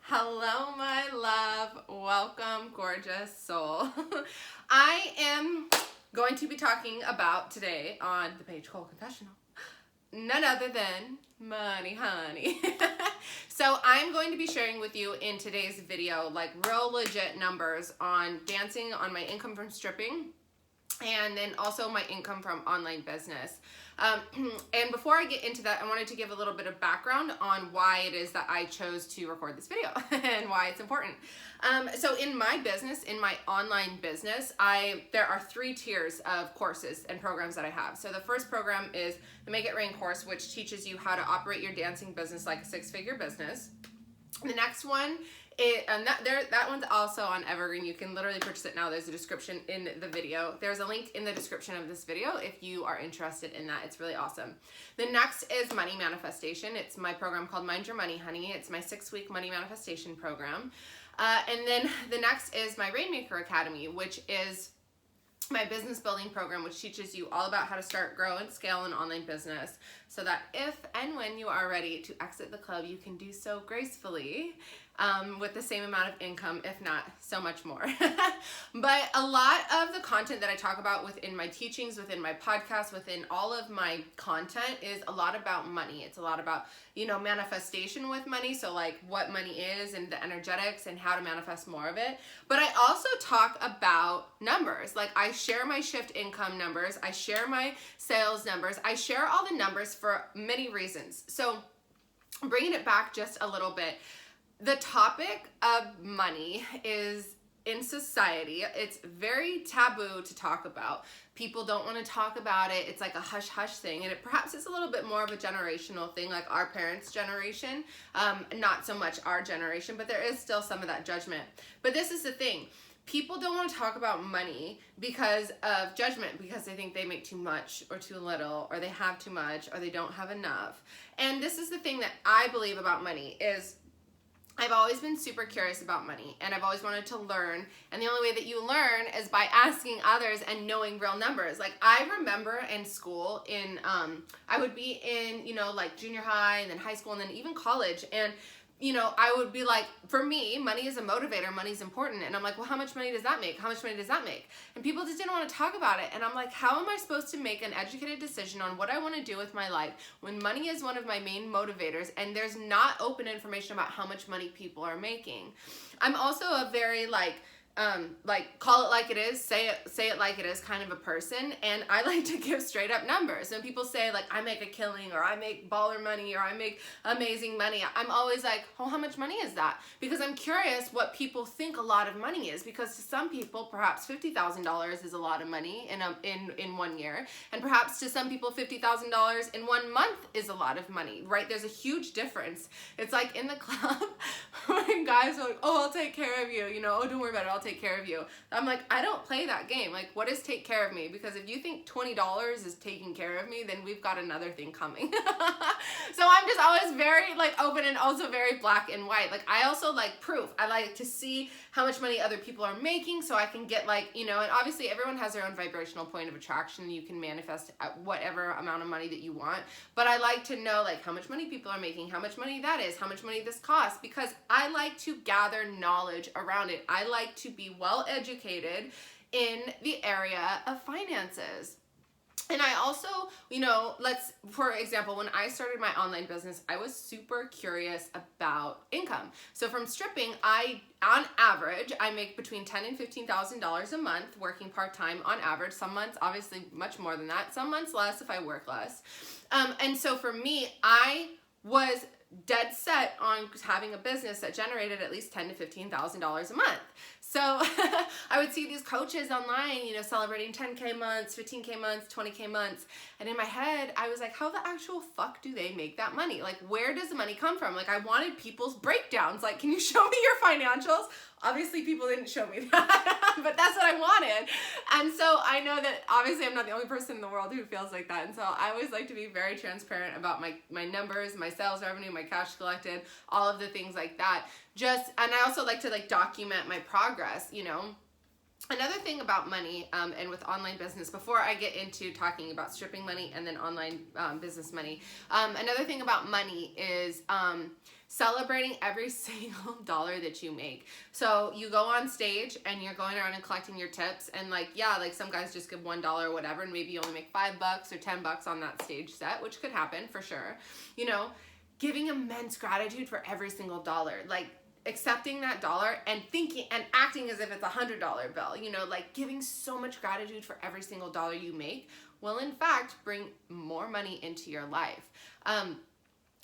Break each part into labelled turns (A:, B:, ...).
A: Hello, my love. Welcome, gorgeous soul. I am going to be talking about today on the Paige Confessional none other than money, honey. So I'm going to be sharing with you in today's video like real legit numbers on dancing, on my income from stripping, and then also my income from online business. And before I get into that, I wanted to give a little bit of background on why it is that I chose to record this video and why it's important. So in my business, in my online business, there are 3 tiers of courses and programs that I have. So the first program is the Make It Rain course, which teaches you how to operate your dancing business like a 6-figure business. The next one, that one's also on Evergreen. You can literally purchase it now. There's a description in the video. There's a link in the description of this video if you are interested in that. It's really awesome. The next is Money Manifestation. It's my program called Mind Your Money, Honey. It's my 6-week money manifestation program. And then the next is my Rainmaker Academy, which is my business building program, which teaches you all about how to start, grow, and scale an online business so that if and when you are ready to exit the club, you can do so gracefully with the same amount of income, if not so much more. But a lot of the content that I talk about within my teachings, within my podcast, within all of my content is a lot about money. It's a lot about, manifestation with money. So like what money is and the energetics and how to manifest more of it. But I also talk about numbers. Like I share my shift income numbers. I share my sales numbers. I share all the numbers for many reasons. So bringing it back just a little bit, the topic of money is in society, it's very taboo to talk about. People don't want to talk about it. It's like a hush-hush thing. And perhaps it's a little bit more of a generational thing, like our parents' generation. Not so much our generation, but there is still some of that judgment. But this is the thing. People don't want to talk about money because of judgment, because they think they make too much or too little, or they have too much, or they don't have enough. And this is the thing that I believe about money is I've always been super curious about money, and I've always wanted to learn, and the only way that you learn is by asking others and knowing real numbers. Like I remember in school, I would be in, like junior high and then high school and then even college, and I would be like, for me, money is a motivator, money's important. And I'm like, well, how much money does that make? How much money does that make? And people just didn't want to talk about it. And I'm like, how am I supposed to make an educated decision on what I want to do with my life when money is one of my main motivators and there's not open information about how much money people are making? I'm also a very call it like it is, say it like it is kind of a person, and I like to give straight up numbers. When people say like I make a killing or I make baller money or I make amazing money, I'm always like, oh, how much money is that? Because I'm curious what people think a lot of money is, because to some people perhaps $50,000 is a lot of money in 1 year, and perhaps to some people $50,000 in 1 month is a lot of money, right? There's a huge difference. It's like in the club when guys are like, oh, I'll take care of you, oh, don't worry about it, I'll take care of you. I'm like, I don't play that game. Like, what is take care of me? Because if you think $20 is taking care of me, then we've got another thing coming. So I'm just always very open and also very black and white. Like I also like proof. I like to see how much money other people are making so I can get and obviously everyone has their own vibrational point of attraction. You can manifest at whatever amount of money that you want. But I like to know how much money people are making, how much money that is, how much money this costs, because I like to gather knowledge around it. I like to be well educated in the area of finances. And I also, for example, when I started my online business, I was super curious about income. So from stripping, on average, I make between $10,000 and $15,000 a month working part-time on average. Some months, obviously much more than that. Some months less if I work less. And so for me, I was dead set on having a business that generated at least $10,000 to $15,000 a month. So I would see these coaches online, celebrating 10K months, 15K months, 20K months. And in my head, I was like, how the actual fuck do they make that money? Like, where does the money come from? Like, I wanted people's breakdowns. Like, can you show me your financials? Obviously, people didn't show me that, but that's what I wanted. And so I know that obviously I'm not the only person in the world who feels like that. And so I always like to be very transparent about my numbers, my sales revenue, my cash collected, all of the things like that. And I also like to document my progress, Another thing about money and with online business, before I get into talking about stripping money and then online business money, another thing about money is celebrating every single dollar that you make. So you go on stage and you're going around and collecting your tips, and like, yeah, like some guys just give $1 or whatever, and maybe you only make $5 or $10 on that stage set, which could happen for sure. You know, giving immense gratitude for every single dollar, like accepting that dollar and thinking and acting as if it's $100 bill, you know, like giving so much gratitude for every single dollar you make will in fact bring more money into your life.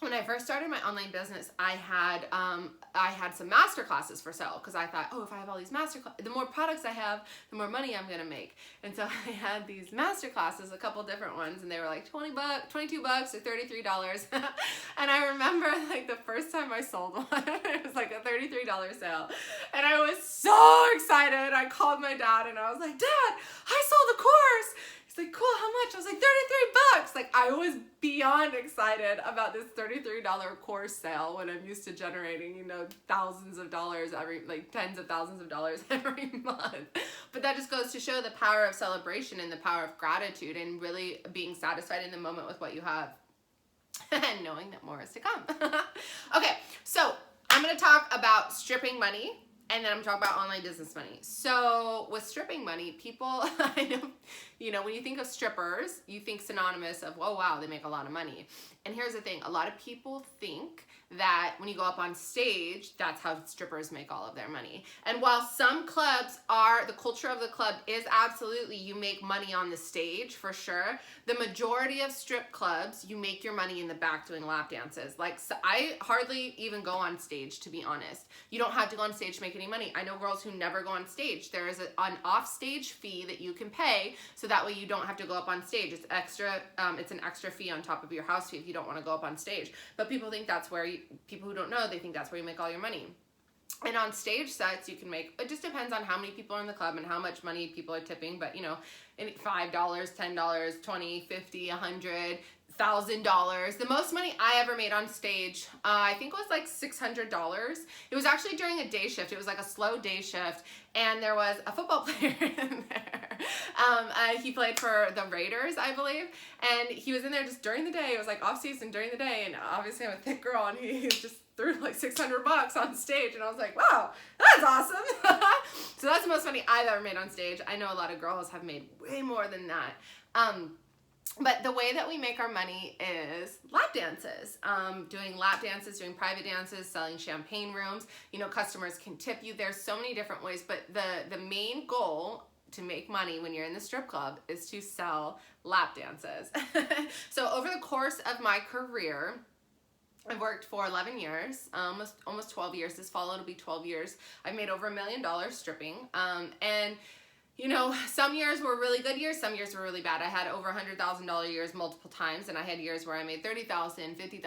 A: When I first started my online business, I had some master classes for sale because I thought, oh, if I have all these the more products I have, the more money I'm gonna make. And so I had these master classes, a couple different ones, and they were like $22 or $33. And I remember like the first time I sold one, it was like a $33 sale, and I was so excited. I called my dad and I was like, Dad, I sold a course. He's like, cool, how much? I was like, $33. Like, I was beyond excited about this $33 course sale when I'm used to generating, you know, thousands of dollars tens of thousands of dollars every month. But that just goes to show the power of celebration and the power of gratitude and really being satisfied in the moment with what you have and knowing that more is to come. Okay, so I'm going to talk about stripping money. And then I'm talking about online business money. So with stripping money, people, I know, you know, when you think of strippers, you think synonymous of, oh, wow, they make a lot of money. And here's the thing. A lot of people think that when you go up on stage, that's how strippers make all of their money. And while some clubs are, the culture of the club is absolutely, you make money on the stage for sure. The majority of strip clubs, you make your money in the back doing lap dances. Like, so I hardly even go on stage, to be honest. You don't have to go on stage to make any money. I know girls who never go on stage. There is an off-stage fee that you can pay, so that way you don't have to go up on stage. It's extra. It's an extra fee on top of your house fee if you don't want to go up on stage. But people think that's where people who don't know, they think that's where you make all your money. And on stage sets, you can make, it just depends on how many people are in the club and how much money people are tipping, but you know, $5, $10, $20, $50, $100, $1,000. The most money I ever made on stage, I think was like $600. It was actually during a day shift. It was like a slow day shift, and there was a football player in there. He played for the Raiders, I believe, and he was in there just during the day. It was like off season during the day, and obviously I'm a thick girl, and he just threw like $600 on stage, and I was like, wow, that's awesome. So that's the most money I've ever made on stage. I know a lot of girls have made way more than that. But the way that we make our money is lap dances, doing lap dances, doing private dances, selling champagne rooms. You know, customers can tip you. There's so many different ways, but the main goal to make money when you're in the strip club is to sell lap dances. So over the course of my career, I've worked for 11 years, almost 12 years. This fall it'll be 12 years. I've made over $1 million stripping. And you know, some years were really good years, some years were really bad. I had over $100,000 years multiple times, and I had years where I made $30,000, $50,000,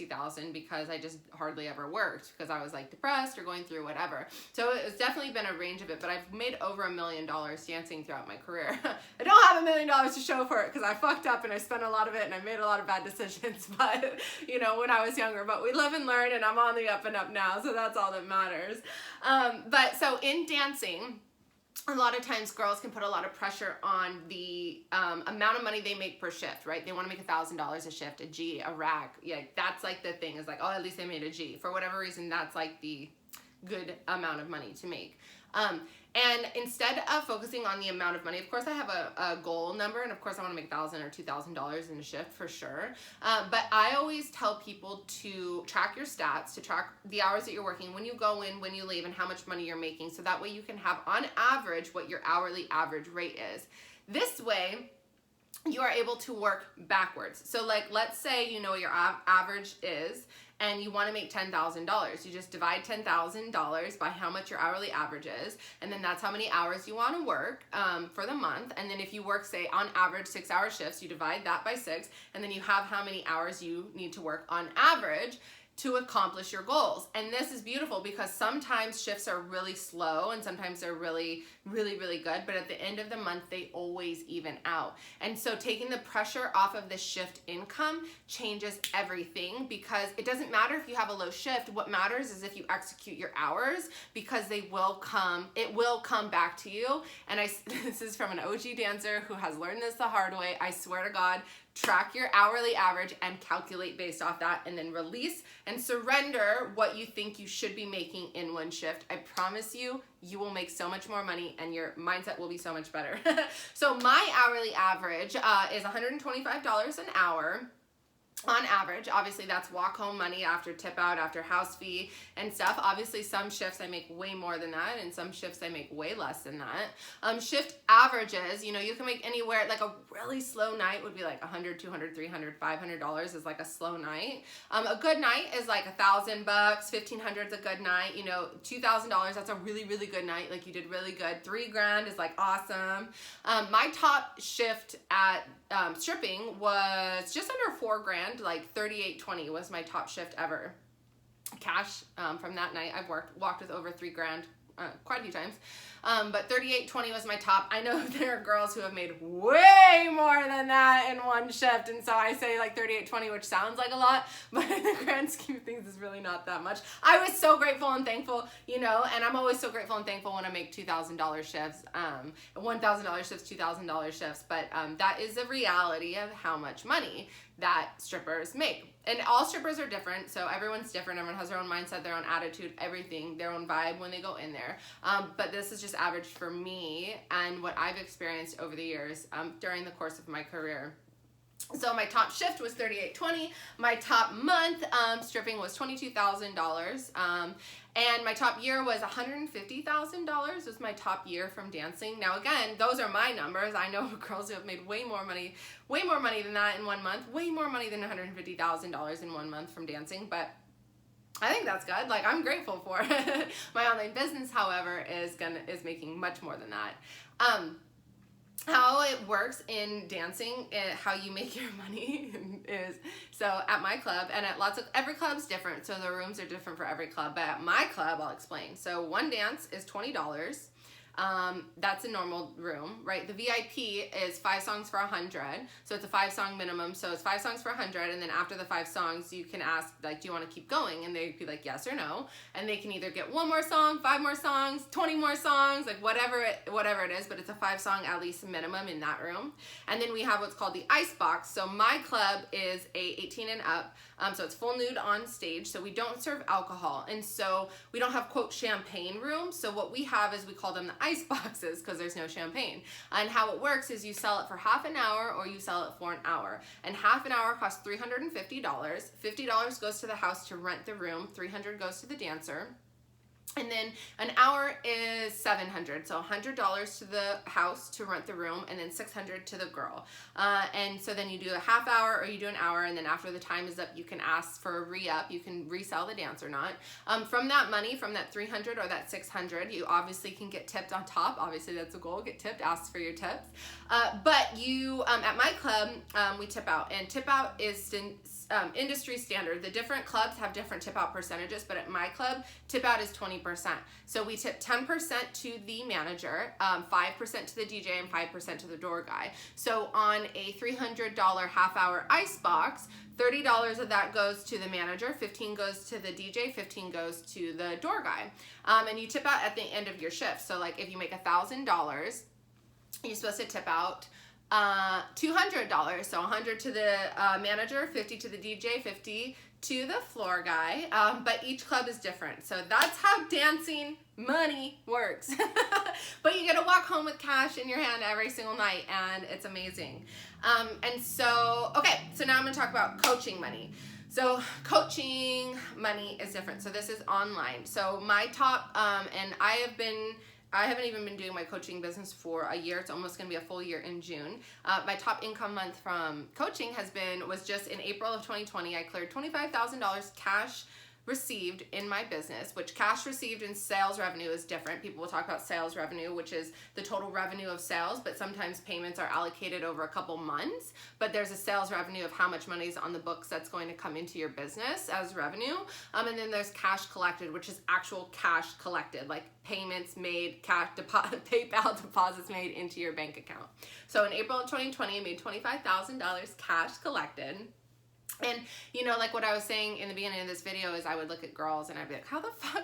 A: $60,000 because I just hardly ever worked because I was like depressed or going through whatever. So it's definitely been a range of it, but I've made over $1 million dancing throughout my career. I don't have $1 million to show for it because I fucked up and I spent a lot of it and I made a lot of bad decisions, but you know, when I was younger, but we live and learn, and I'm on the up and up now, so that's all that matters. But so in dancing, a lot of times girls can put a lot of pressure on the amount of money they make per shift, right? They want to make $1,000 a shift, a G, a rack. Yeah, that's like the thing is like, oh, at least they made a G. For whatever reason, that's like the good amount of money to make. And instead of focusing on the amount of money, of course I have a goal number, and of course I want to make $1,000 or $2,000 in a shift for sure. But I always tell people to track your stats, to track the hours that you're working, when you go in, when you leave, and how much money you're making. So that way you can have on average what your hourly average rate is. This way, you are able to work backwards. So like, let's say you know what your average is, and you want to make $10,000. You just divide $10,000 by how much your hourly average is, and then that's how many hours you want to work for the month. And then if you work, say, on average 6-hour shifts, you divide that by 6, and then you have how many hours you need to work on average to accomplish your goals. And this is beautiful because sometimes shifts are really slow and sometimes they're really, really, really good, but at the end of the month, they always even out. And so taking the pressure off of the shift income changes everything, because it doesn't matter if you have a low shift. What matters is if you execute your hours, because they will come, it will come back to you. And this is from an OG dancer who has learned this the hard way. I swear to God, track your hourly average and calculate based off that, and then release and surrender what you think you should be making in one shift. I promise you, you will make so much more money and your mindset will be so much better. So my hourly average is $125 an hour. On average. Obviously that's walk home money after tip out, after house fee and stuff. Obviously some shifts I make way more than that, and some shifts I make way less than that. Shift averages, you know, you can make anywhere, like a really slow night would be like $100, $200, $300, $500 is like a slow night. A good night is like $1,000, $1,500 is a good night, you know, $2,000, that's a really, really good night. Like you did really good. $3,000 is like awesome. My top shift at stripping was just under $4,000, like $38.20 was my top shift ever. Cash from that night. I've walked with over $3,000 quite a few times. But $38.20 was my top. I know there are girls who have made way more than that in one shift, and so I say like $38.20, which sounds like a lot, but in the grand scheme of things is really not that much. I was so grateful and thankful, you know, and I'm always so grateful and thankful when I make $2,000 shifts, $1,000 shifts, $2,000 shifts, but that is the reality of how much money that strippers make. And all strippers are different, so everyone's different. Everyone has their own mindset, their own attitude, everything, their own vibe when they go in there. But this is just average for me and what I've experienced over the years during the course of my career. So my top shift was $38.20. My top month stripping was $22,000. And my top year was $150,000 was my top year from dancing. Now again, those are my numbers. I know girls who have made way more money than that in 1 month, way more money than $150,000 in 1 month from dancing, but I think that's good. Like, I'm grateful for it. My online business, however, is making much more than that. How it works in dancing, how you make your money is, so at my club, and at every club's different, so the rooms are different for every club, but at my club, I'll explain. So one dance is $20. That's a normal room, right? The VIP is 5 songs for $100. So it's a 5-song minimum. So it's 5 songs for $100. And then after the 5 songs, you can ask, like, do you want to keep going? And they'd be like, yes or no. And they can either get 1 more song, 5 more songs, 20 more songs, like whatever it is, but it's a 5-song at least minimum in that room. And then we have what's called the ice box. So my club is a 18 and up. So it's full nude on stage. So we don't serve alcohol. And so we don't have, quote, champagne rooms. So what we have is, we call them the ice boxes because there's no champagne. And how it works is you sell it for half an hour or you sell it for an hour. And half an hour costs $350. $50 goes to the house to rent the room. $300 goes to the dancer. And then an hour is $700, so $100 to the house to rent the room, and then $600 to the girl. And so then you do a half hour or you do an hour, and then after the time is up, you can ask for a re-up. You can resell the dance or not. From that money, from that $300 or that $600, you obviously can get tipped on top. Obviously, that's a goal. Get tipped. Ask for your tips. But you, at my club, we tip out, and tip out is industry standard. The different clubs have different tip out percentages, but at my club, tip out is 20%. So we tip 10% to the manager, 5% to the DJ, and 5% to the door guy. So on a $300 half hour ice box, $30 of that goes to the manager, 15 goes to the DJ, 15 goes to the door guy. And you tip out at the end of your shift. So like if you make $1,000, you're supposed to tip out $200. So $100 to the manager, $50 to the DJ, $50 to the floor guy. But each club is different. So that's how dancing money works. But you get to walk home with cash in your hand every single night, and it's amazing. And so, okay, so now I'm going to talk about coaching money. So coaching money is different. So this is online. So my top, and I haven't even been doing my coaching business for a year. It's almost going to be a full year in June. My top income month from coaching was just in April of 2020. I cleared $25,000 cash received in my business, which cash received in sales revenue is different. People will talk about sales revenue, which is the total revenue of sales, but sometimes payments are allocated over a couple months, but there's a sales revenue of how much money is on the books that's going to come into your business as revenue. And then there's cash collected, which is actual cash collected, like payments made, cash PayPal deposits made into your bank account. So in April of 2020, I made $25,000 cash collected. And, you know, like what I was saying in the beginning of this video is I would look at girls and I'd be like, how the fuck,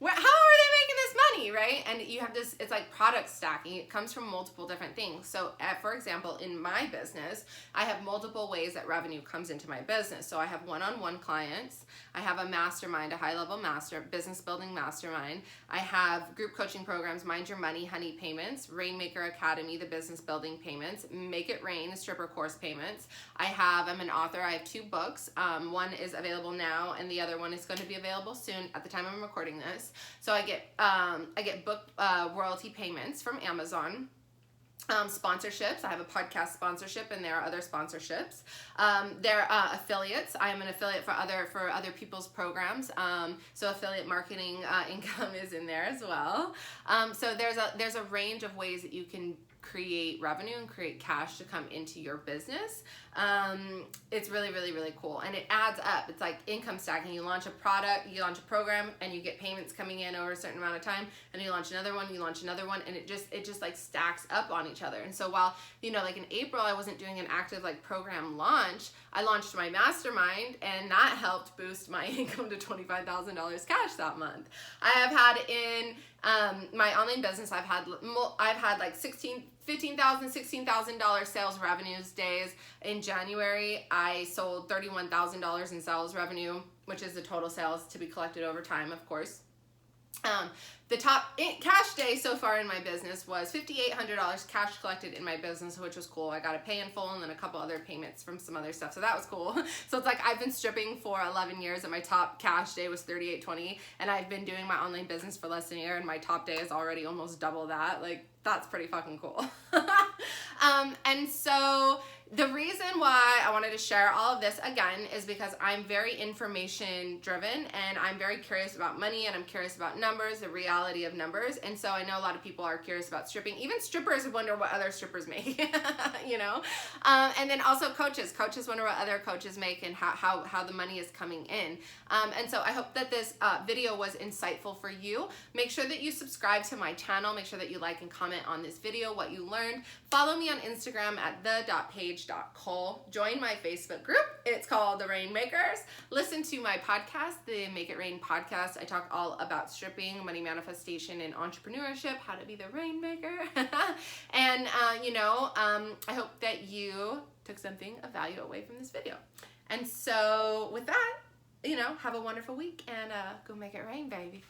A: how are they making this money, right? And you have this, it's like product stacking. It comes from multiple different things. So for example, in my business, I have multiple ways that revenue comes into my business. So I have one-on-one clients. I have a mastermind, a high-level business building mastermind. I have group coaching programs, Mind Your Money, Honey payments, Rainmaker Academy, the business building payments, Make It Rain, stripper course payments. I'm an author. I have 2 books. One is available now, and the other one is going to be available soon at the time I'm recording this. So I get book royalty payments from Amazon. Sponsorships. I have a podcast sponsorship, and there are other sponsorships. There are affiliates. I am an affiliate for other people's programs. So affiliate marketing income is in there as well. So there's a range of ways that you can create revenue and create cash to come into your business. It's really, really, really cool. And it adds up. It's like income stacking. You launch a product, you launch a program, and you get payments coming in over a certain amount of time, and you launch another one, and it just like stacks up on each other. And so while, like in April, I wasn't doing an active like program launch, I launched my mastermind, and that helped boost my income to $25,000 cash that month. I have had in my online business, I've had like $15,000, $16,000 sales revenues days. In January, I sold $31,000 in sales revenue, which is the total sales to be collected over time, of course. The top cash day so far in my business was $5,800 cash collected in my business, which was cool. I got a pay in full and then a couple other payments from some other stuff, so that was cool. So it's like I've been stripping for 11 years, and my top cash day was $3,820, and I've been doing my online business for less than a year, and my top day is already almost double that. Like, that's pretty fucking cool. And so the reason why I wanted to share all of this again is because I'm very information driven, and I'm very curious about money, and I'm curious about numbers, the reality of numbers. And so I know a lot of people are curious about stripping. Even strippers wonder what other strippers make, and then also coaches wonder what other coaches make, and how the money is coming in. And so I hope that this video was insightful for you. Make sure that you subscribe to my channel. Make sure that you like and comment on this video, what you learned. Follow me on Instagram at the.paige.cole. Join my Facebook group. It's called The Rainmakers. Listen to my podcast, the Make It Rain podcast. I talk all about stripping, money manifestation, and entrepreneurship, how to be the rainmaker. And, I hope that you took something of value away from this video. And so with that, have a wonderful week, and go make it rain, baby.